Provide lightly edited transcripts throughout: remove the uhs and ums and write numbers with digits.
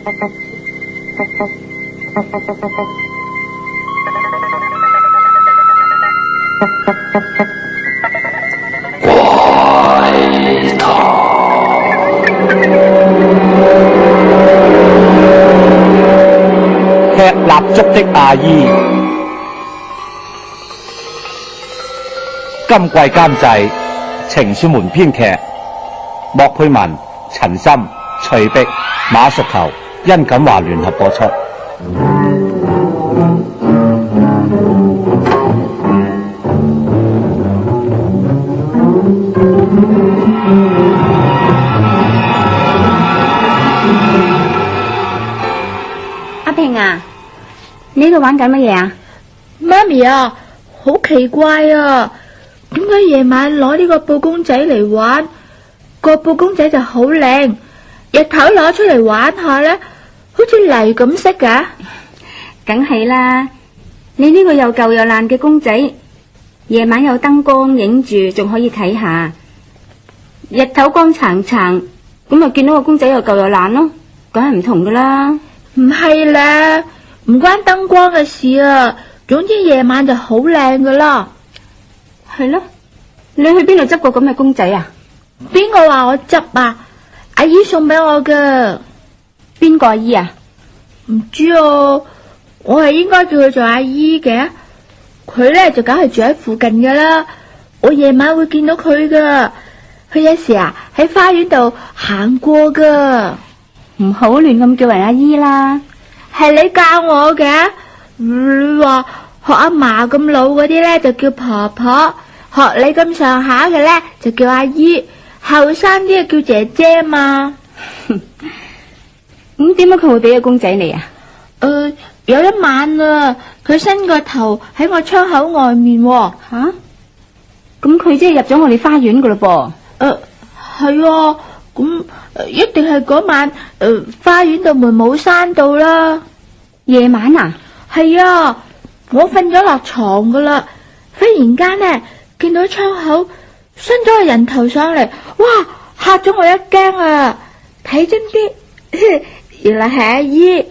怪談吃蠟燭的阿姨，今季監製情書門編劇，莫佩文、陳森、翠碧、馬淑球、殷錦華聯合播出。阿平啊，你喺度玩緊乜嘢啊？媽咪啊，好奇怪啊，點解夜晚攞呢個布公仔嚟玩，個布公仔就好靚，日頭攞出嚟玩下呢，好似泥咁色㗎？梗係啦，你呢個又舊又爛嘅公仔，夜晚有燈光影住，仲可以睇下。日頭光橙橙，咁咪見到個公仔又舊又爛咯，梗係唔同噶啦。唔係啦，唔關燈光嘅事啊，總之夜晚就好靚噶啦。係咯，你去邊度執個咁嘅公仔啊？邊個話我執啊？阿姨送俾我噶。邊個阿姨啊？唔知啊，我係應該叫佢做阿姨嘅。佢呢就梗係住喺附近噶啦，我夜晚會見到佢噶。佢有時啊喺花園度行過噶。唔好亂咁叫人阿姨啦。係你教我嘅。你話學阿嫲咁老嗰啲呢就叫婆婆，學你咁上下嘅呢就叫阿姨，後生啲叫姐姐嘛。咁點解佢會俾個公仔你啊？有一晚啊，佢伸個頭喺我窗口外面喎。吓？咁佢即係入咗我哋花園噶咯噃？係啊，咁一定係嗰晚花園度門冇閂到啦。夜晚啊？係啊，我瞓咗落床噶啦，忽然間呢，見到窗口伸咗個人頭上嚟，哇，嚇咗我一驚啊！睇真啲，原來係阿姨，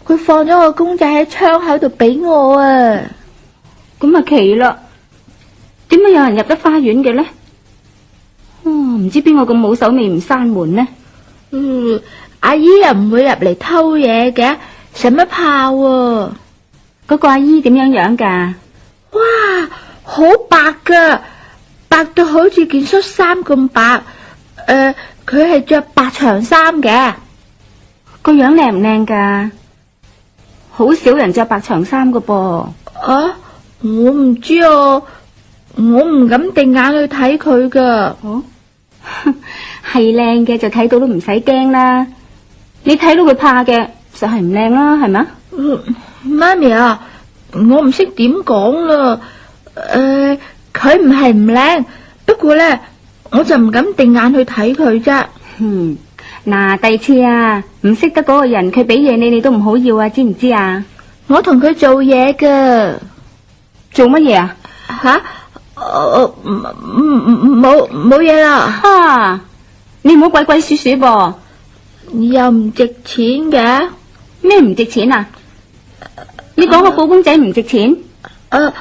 佢放咗個公仔喺窗口度俾我啊。咁啊奇啦，點解有人入得花園嘅呢？唔知邊個咁冇手尾唔閂門呢？阿姨又唔會入嚟偷嘢嘅，使乜怕喎？嗰個阿姨點樣樣噶？哇，好白噶，白到好似件恤衫咁白。佢係着白長衫嘅。個樣靚唔靚噶？好少人着白長衫噶噃。啊，我唔知啊，我唔敢定眼去睇佢噶。哦，係靚嘅就睇到都唔使驚啦。你睇到佢怕嘅就係唔靚啦，係咪？媽咪啊，我唔識點講啦。佢唔係唔靚，不過呢，我就唔敢定眼去睇佢啫。嗱，第次啊，唔識得嗰個人，佢俾嘢你都唔好要啊，知唔知啊？我同佢做嘢噶。做乜嘢啊？吓？冇嘢啦。啊！你唔好鬼鬼祟祟噃。又唔值錢嘅？咩唔值錢啊？你講個布公仔唔值錢？係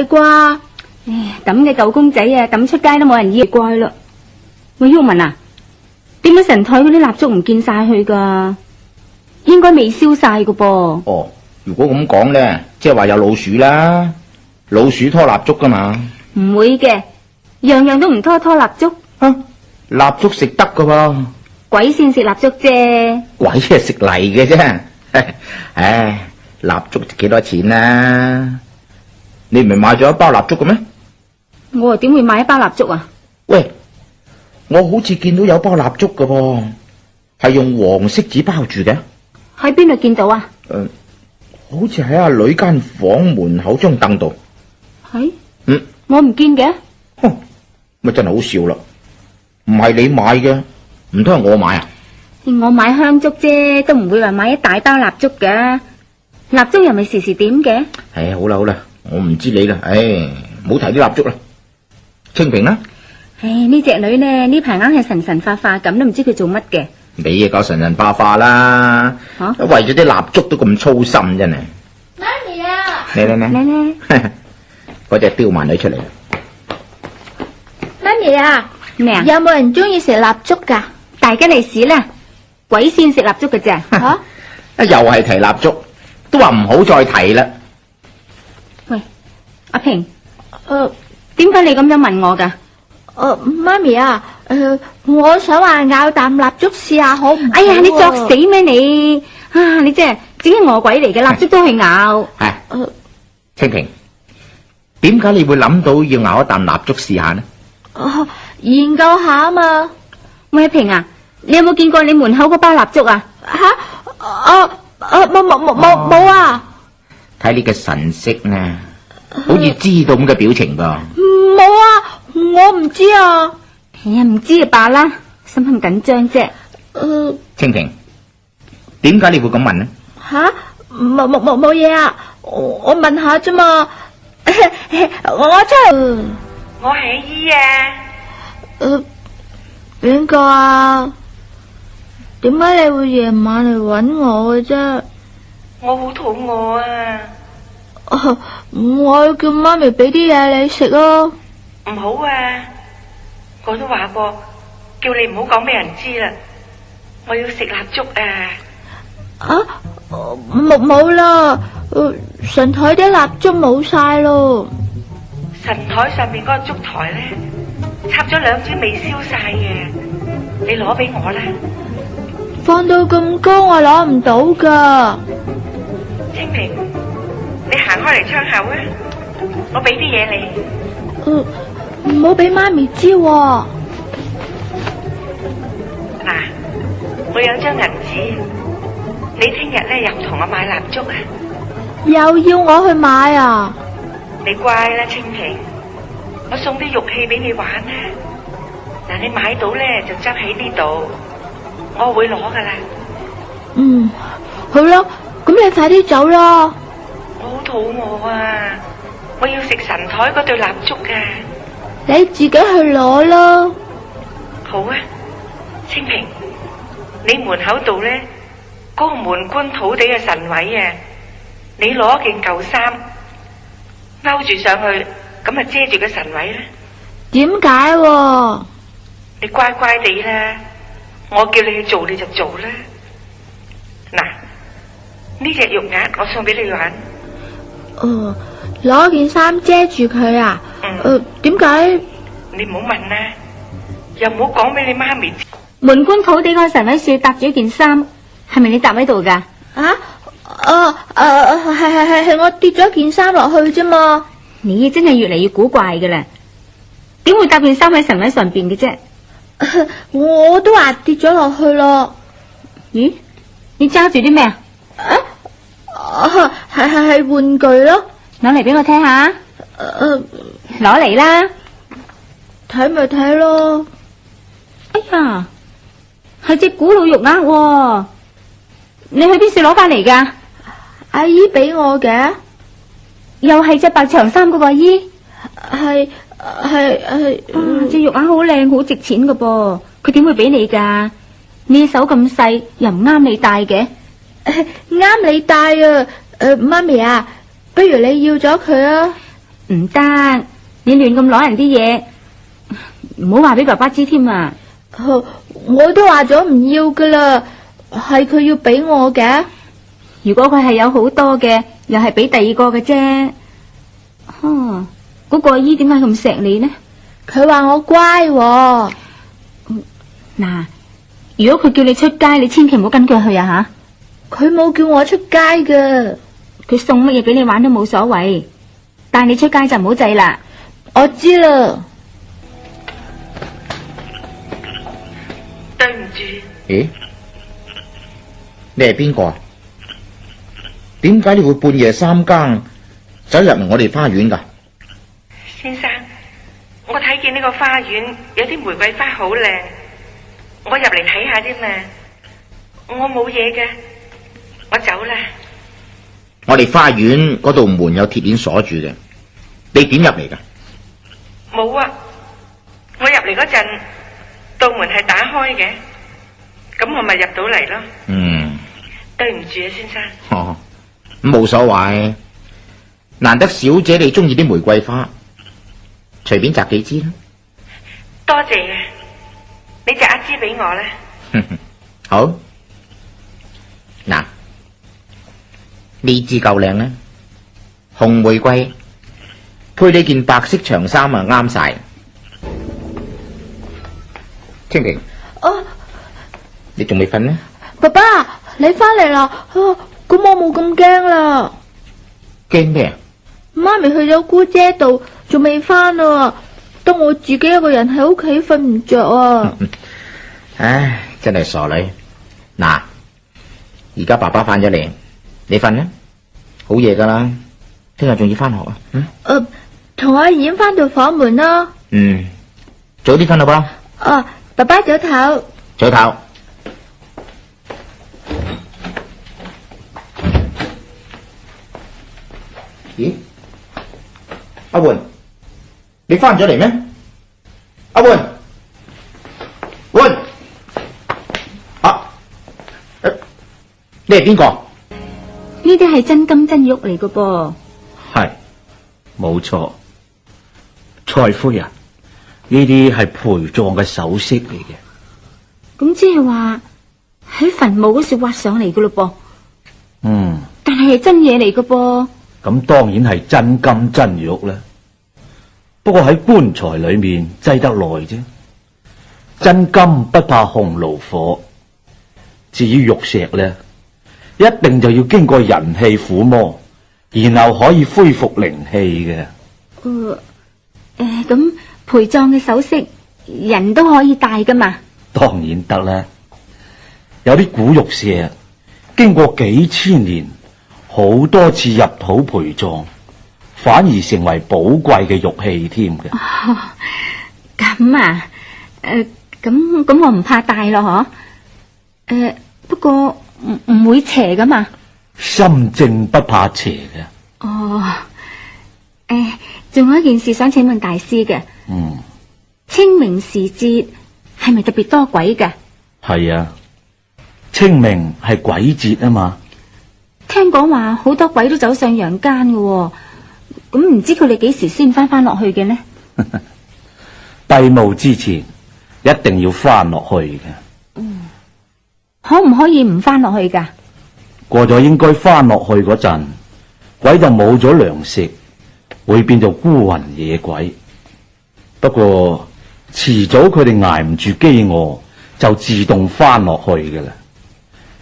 啩？唉，咁嘅舊公仔啊，抌出街都冇人要，怪咯。喂，毓民啊，點解神台嗰啲蠟燭唔見晒去噶？應該未燒晒噶噃。哦，如果咁講呢，即係話有老鼠啦，老鼠拖蠟燭噶嘛？唔會嘅，樣樣都唔拖蠟燭。蠟燭食得噶噃。鬼先食蠟燭啫。鬼係食泥嘅啫。唉，蠟燭幾多錢啊？你唔係買咗一包蠟燭嘅咩？我又點會買一包蠟燭啊？喂，我好似見到有包蠟燭噶噃，係用黃色紙包住嘅。喺邊度見到啊？好似喺阿女間房門口張凳度。係？我唔見嘅。咪真係好笑啦！唔係你買嘅，唔通係我買啊？我買香燭啫，都唔會話買一大包蠟燭嘅。蠟燭又咪時時點嘅。唉，好啦好啦，我唔知你啦。唉，唔好提啲蠟燭啦。清平啦。唉，呢隻女呢排硬係神神化化咁，都唔知佢做乜嘅。你啊夠神神化化啦，為咗啲蠟燭都咁粗心真係。媽咪啊，你嗰隻刁蠻女出嚟啦。媽咪啊，咩啊？有冇人中意食蠟燭噶？大吉利是啦，鬼先食蠟燭嘅啫。吓？又係提蠟燭，都話唔好再提啦。喂，阿平，點解你咁樣問我噶？媽咪啊，我想話咬啖蠟燭試下好唔好？哎呀，你作死咩你？啊，你真係整係餓鬼嚟嘅，蠟燭都去咬。清平，點解你會諗到要咬一啖蠟燭試下呢？研究下啊嘛。喂，阿平啊，你有冇見過你門口嗰包蠟燭啊？冇啊！睇你嘅神色呢，好似知道咁嘅表情噃。冇啊，我唔知啊。哎呀，唔知就罷啦，心咁緊張啫。清平，點解你會咁問呢？冇嘢啊，我問下啫嘛。我真係，我係阿姨啊。邊個啊？點解你會夜晚嚟搵我嘅啫？我好肚餓啊！我要叫媽咪俾啲嘢你食咯。唔好啊！我都話過，叫你唔好講俾人知啦。我要食蠟燭啊！冇啦，神台啲蠟燭冇晒咯。神台上面嗰個燭台咧，插咗2支未燒晒嘅，你攞俾我啦。放到咁高，我攞唔到噶。清平，你行開嚟窗口啊！我俾啲嘢你。唔好俾媽咪知喎。嗱，我有張銀紙，你聽日咧又同我買蠟燭啊！又要我去買啊？你乖啦，清平，我送啲玉器俾你玩啦。嗱，你買到咧就執喺呢度，我會攞噶啦。好啦，咁你快啲走啦。我好肚餓啊！我要食神台嗰對蠟燭噶。你自己去攞啦。好啊，清平，你門口度咧嗰個門官土地嘅神位啊，你攞件舊衫勾住上去，咁啊遮住個神位啦。點解？你乖乖地啦，我叫你去做你就做啦。嗱，呢隻玉鈪我送俾你玩。攞件衫遮住佢啊？點解？你唔好問啦，又唔好講俾你媽咪知。門官土地嗰個神位樹搭住一件衫，係咪你搭喺度噶？係我跌咗件衫落去啫嘛。你真係越嚟越古怪噶啦，點會搭件衫喺神位上邊嘅啫？我都話跌咗落去咯。咦？你揸住啲咩啊？係玩具咯。攞嚟俾我睇下。攞嚟啦。睇咪睇咯。哎呀，係隻古老玉鈪喎，你去邊處攞翻嚟噶？阿姨俾我嘅。又係隻白長衫嗰個阿姨？係。隻玉鈪好靚，好值錢噶噃，佢點會俾你噶？你手咁細，又唔啱你戴嘅。啱你戴啊！媽咪啊，不如你要咗佢啊？唔得，你亂咁攞人啲嘢，唔好話俾爸爸知添啊！我都話咗唔要噶啦，係佢要俾我嘅。如果佢係有好多嘅，又係俾第二個嘅啫。嗰個阿姨點解咁錫你呢？佢話我乖喎。嗱，如果佢叫你出街，你千祈唔好跟佢去啊吓！佢冇叫我出街噶，佢送乜嘢俾你玩都冇所謂，但你出街就唔好制啦。我知啦。對唔住。咦？你係邊個啊？點解你會半夜3更走入嚟我哋花園噶？先生，我睇見呢個花園有啲玫瑰花好靚，我入嚟睇下啫嘛。我冇嘢嘅，我走啦。我哋花園嗰度門有鐵鏈鎖住嘅，你點入嚟噶？冇啊，我入嚟嗰陣道門係打開嘅，咁我咪入到嚟咯。嗯，對唔住啊，先生。哦，冇所謂，難得小姐你中意啲玫瑰花，隨便摘幾支啦。多謝啊，你摘一支俾我啦。好，嗱，呢支夠靚啦，紅玫瑰配你件白色長衫啊，啱晒。清平，哦，你仲未瞓呢？爸爸，你翻嚟啦，咁我冇咁驚啦。驚咩啊？媽咪去咗姑姐度，仲未翻啊，得我自己一個人喺屋企瞓唔着啊。唉，真係傻女。嗱，而家爸爸翻咗嚟，你瞓啦，好夜噶啦，聽日仲要翻學啊。同阿燕翻到房門啦。早啲瞓啦噃。爸爸早唞。早唞。咦，阿媛，你翻咗嚟咩？阿媛，媛，你係邊個？呢啲係真金真玉嚟噶噃。係，冇錯。蔡夫人，呢啲係陪葬嘅首飾嚟嘅。咁即係話喺墳墓嗰時挖上嚟噶咯噃。但係真嘢嚟噶噃。咁當然係真金真玉啦。不過喺棺材裏面擠得耐啫。真金不怕紅爐火，至於玉石咧，一定就要經過人氣撫摸，然後可以恢復靈氣嘅。咁陪葬嘅首飾人都可以戴噶嘛？當然得啦。有啲古玉石經過幾千年，好多次入土陪葬，反而成為寶貴嘅玉器添嘅。咁啊，咁我唔怕戴咯，嗬。不過唔會邪噶嘛。心正不怕邪嘅。仲有一件事想請問大師嘅。清明時節係咪特別多鬼噶？係啊，清明係鬼節啊嘛。聽講話好多鬼都走上陽間嘅，咁唔知佢哋幾時先翻落去嘅呢？閉墓之前一定要翻落去嘅。可唔可以唔翻落去噶？過咗應該翻落去嗰陣，鬼就冇咗糧食，會變做孤魂野鬼。不過遲早佢哋挨唔住飢餓，就自動翻落去嘅啦。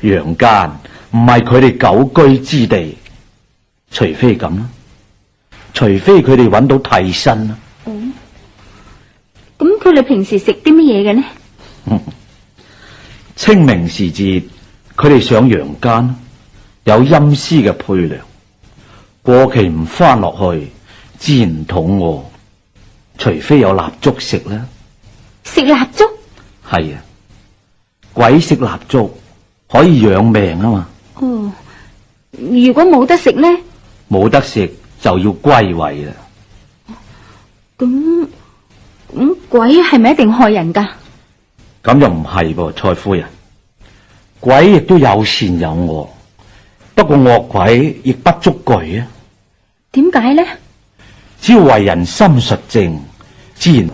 陽間唔係佢哋久居之地，除非咁啦，除非佢哋揾到替身啦。咁佢哋平時食啲乜嘢嘅呢？清明時節，佢哋上陽間有陰司嘅配糧，過期唔翻落去，自然唔肚餓。除非有蠟燭食啦。食蠟燭？係啊，鬼食蠟燭可以養命啊嘛。如果冇得食呢？冇得食就要歸位啦。咁鬼係咪一定害人噶？咁又唔係噃，蔡夫人。鬼亦都有善有惡，不過惡鬼亦不足懼啊。點解呢？只要為人心術正，自然